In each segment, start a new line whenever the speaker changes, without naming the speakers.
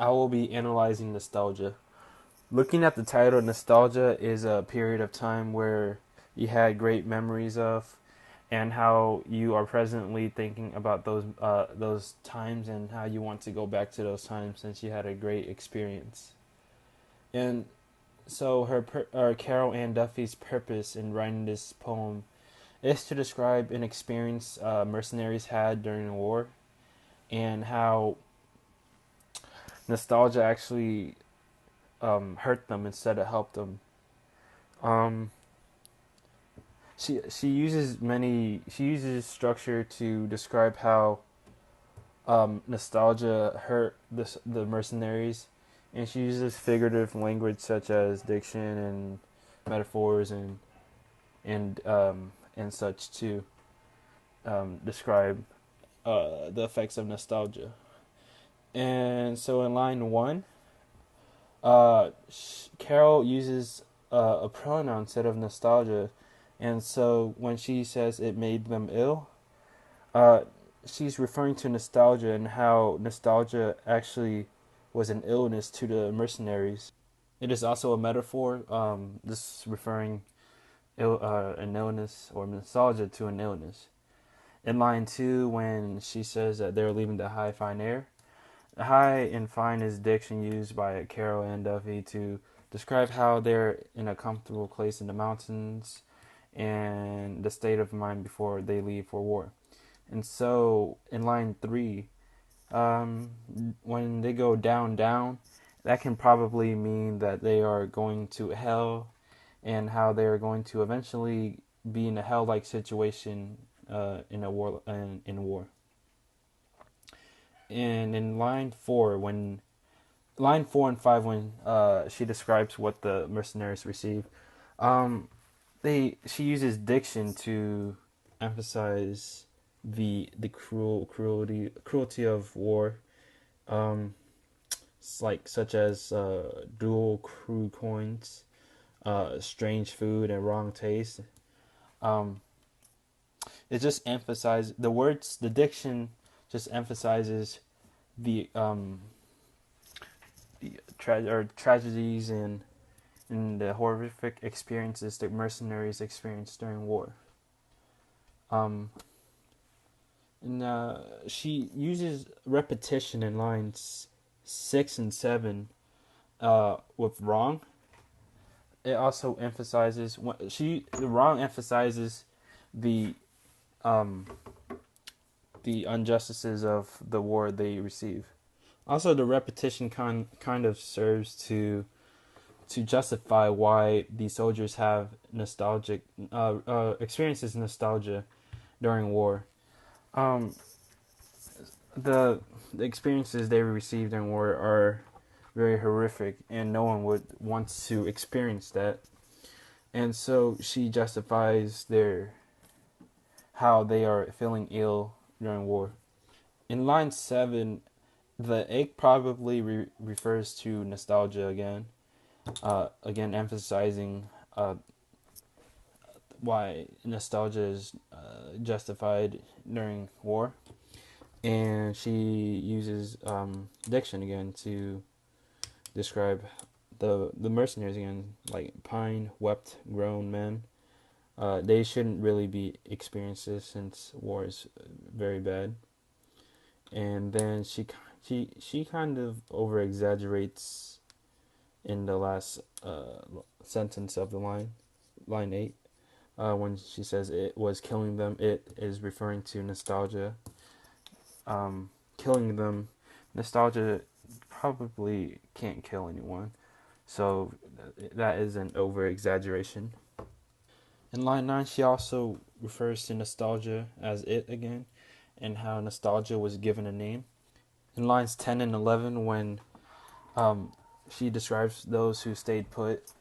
I will be analyzing nostalgia. Looking at the title, nostalgia is a period of time where you had great memories of, and how you are presently thinking about those times and how you want to go back to those times since you had a great experience. And so Carol Ann Duffy's purpose in writing this poem is to describe an experience mercenaries had during the war and how nostalgia actually hurt them instead of helped them. Um, she uses structure to describe how nostalgia hurt the mercenaries, and she uses figurative language such as diction and metaphors and such to describe the effects of nostalgia. And so in line one, Carol uses a pronoun instead of nostalgia, and so when she says it made them ill, uh, she's referring to nostalgia and how nostalgia actually was an illness to the mercenaries. It is also a metaphor, this referring an illness or nostalgia to an illness. In line two, when she says that they're leaving the high fine air, high and fine is diction used by Carol and Duffy to describe how they're in a comfortable place in the mountains and the state of mind before they leave for war. And so in line three, when they go down, down, that can probably mean that they are going to hell and how they are going to eventually be in a hell-like situation in a war. In war. And in line four and five, when she describes what the mercenaries receive, um, they she uses diction to emphasize the cruelty of war, um, like such as dual crew coins, strange food, and wrong taste. Um, it just emphasizes the words. The diction just emphasizes the tragedies and the horrific experiences that mercenaries experienced during war. Um, and she uses repetition in lines 6 and 7 with wrong. It also emphasizes the wrong emphasizes the um, the injustices of the war they receive. Also, the repetition kind of serves to justify why the soldiers have nostalgic experiences nostalgia during war. Um, the experiences they received during war are very horrific, and no one would want to experience that. And so she justifies their how they are feeling ill during war. In line 7, the egg probably refers to nostalgia again. Again, emphasizing why nostalgia is justified during war. And she uses diction again to describe the mercenaries again, like pine, wept, grown men. They shouldn't really be experiences since war is very bad. And then she kind of over exaggerates in the last sentence of the line 8, when she says it was killing them. It is referring to nostalgia. Killing them, nostalgia probably can't kill anyone, so that is an over exaggeration. In line 9, she also refers to nostalgia as it again, and how nostalgia was given a name. In lines 10 and 11, when um, she describes those who stayed put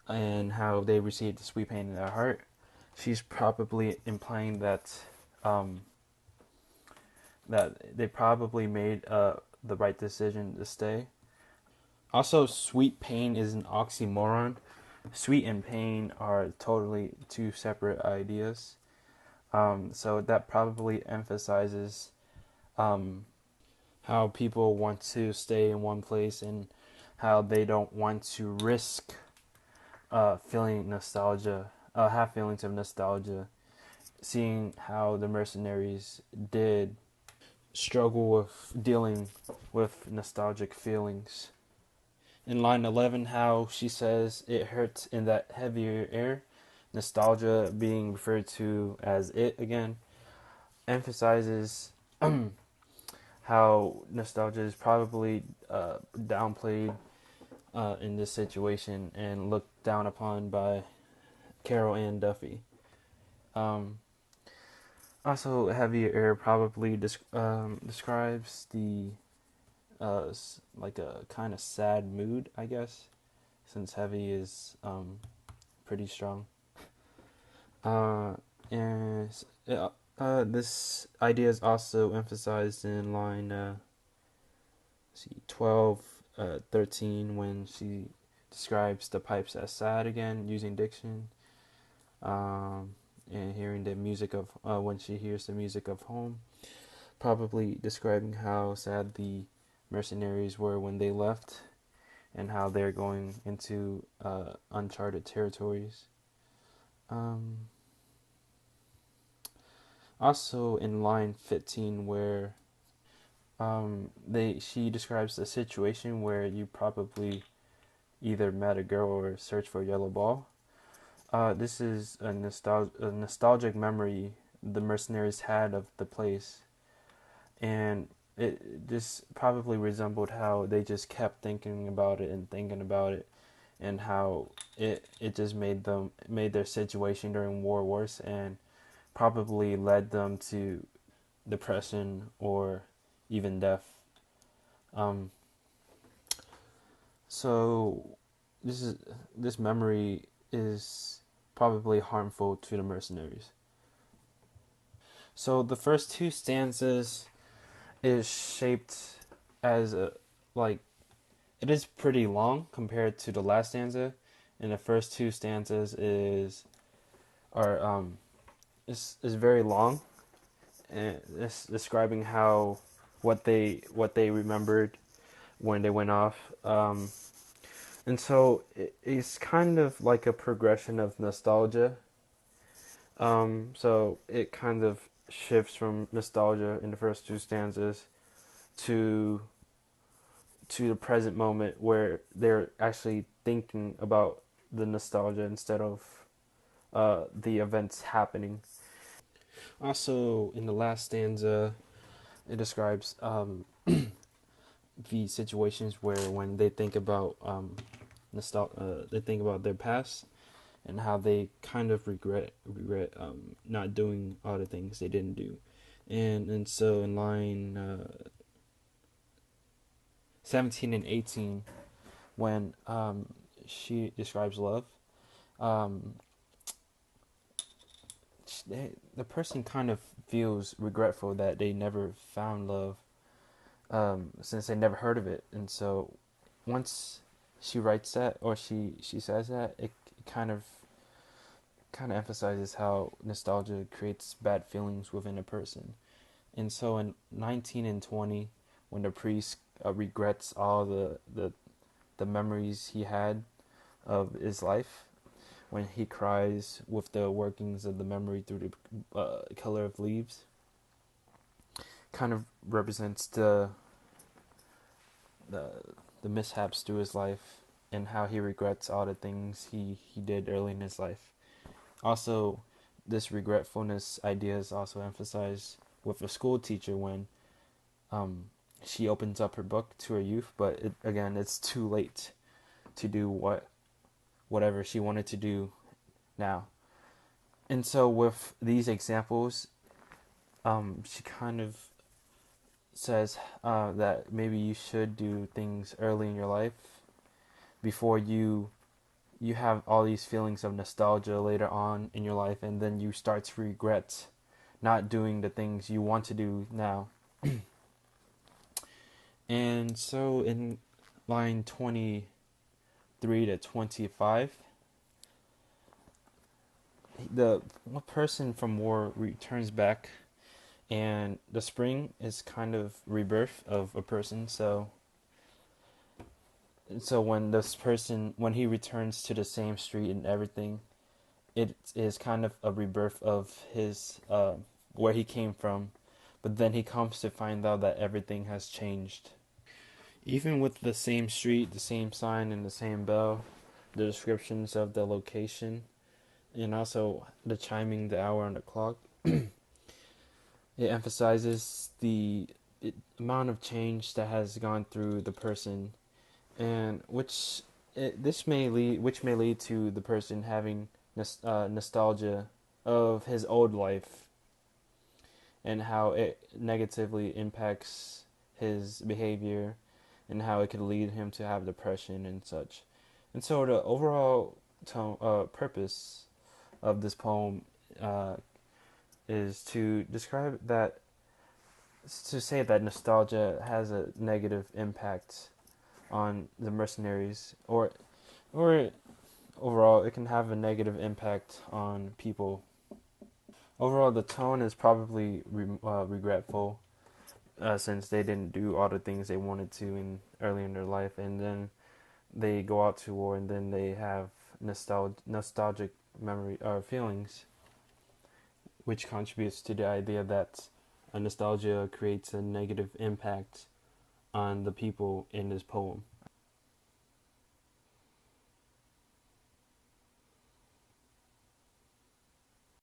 and how they received the sweet pain in their heart, she's probably implying um, that they probably made the right decision to stay. Also, sweet pain is an oxymoron. Sweet and pain are totally two separate ideas. So that probably emphasizes um, how people want to stay in one place and how they don't want to risk feeling nostalgia, have feelings of nostalgia, seeing how the mercenaries did struggle with dealing with nostalgic feelings. In line 11, how she says it hurts in that heavier air, nostalgia being referred to as it again, emphasizes how nostalgia is probably downplayed in this situation and looked down upon by Carol Ann Duffy. Um, Also, heavier air probably describes the like a kind of sad mood, I guess, since heavy is pretty strong. Uh, and this idea is also emphasized in line see 12, 13 when she describes the pipes as sad again using diction. Um, and hearing the music of when she hears the music of home, probably describing how sad the mercenaries were when they left and how they're going into uncharted territories. Um, Also in line 15 where they she describes a situation where you probably either met a girl or searched for a yellow ball. This is a nostalgic memory the mercenaries had of the place, and this probably resembled how they just kept thinking about it and thinking about it, and how it just made their situation during war worse, and probably led them to depression or even death. Um, so this is this memory is probably harmful to the mercenaries. So the first two stanzas is shaped as a like it is pretty long compared to the last stanza, and the first two stanzas are is very long, and it's describing how what they remembered when they went off. And so it's kind of like a progression of nostalgia. So it kind of shifts from nostalgia in the first two stanzas to the present moment where they're actually thinking about the nostalgia instead of the events happening. Also, in the last stanza, it describes the situations where when they think about they think about their past and how they kind of regret not doing all the things they didn't do, and so in line 17 and 18 when she describes love, um, the person kind of feels regretful that they never found love since they never heard of it, and so once she writes that or she says that, it kind of emphasizes how nostalgia creates bad feelings within a person. And so in 19 and 20, when the priest regrets all the memories he had of his life, when he cries with the workings of the memory through the color of leaves, kind of represents the the mishaps to his life and how he regrets all the things he did early in his life. Also, this regretfulness idea is also emphasized with a school teacher when um, she opens up her book to her youth, but again, it's too late to do whatever she wanted to do now. And so, with these examples, she kind of says that maybe you should do things early in your life before you have all these feelings of nostalgia later on in your life, and then you start to regret not doing the things you want to do now. And so in line 23 to 25, the person from war returns back and the spring is kind of rebirth of a person. So when he returns to the same street and everything, it is kind of a rebirth of his where he came from, but then he comes to find out that everything has changed. Even with the same street, the same sign, and the same bell, the descriptions of the location, and also the chiming the hour on the clock, it emphasizes the amount of change that has gone through the person, and which may lead to the person having nostalgia of his old life and how it negatively impacts his behavior and how it could lead him to have depression and such. And so the overall purpose of this poem uh, is to describe that, to say that nostalgia has a negative impact on the mercenaries, or overall it can have a negative impact on people. Overall, the tone is probably regretful, since they didn't do all the things they wanted to early in their life, and then they go out to war, and then they have nostalgic memory or feelings, which contributes to the idea that a nostalgia creates a negative impact on the people in this poem.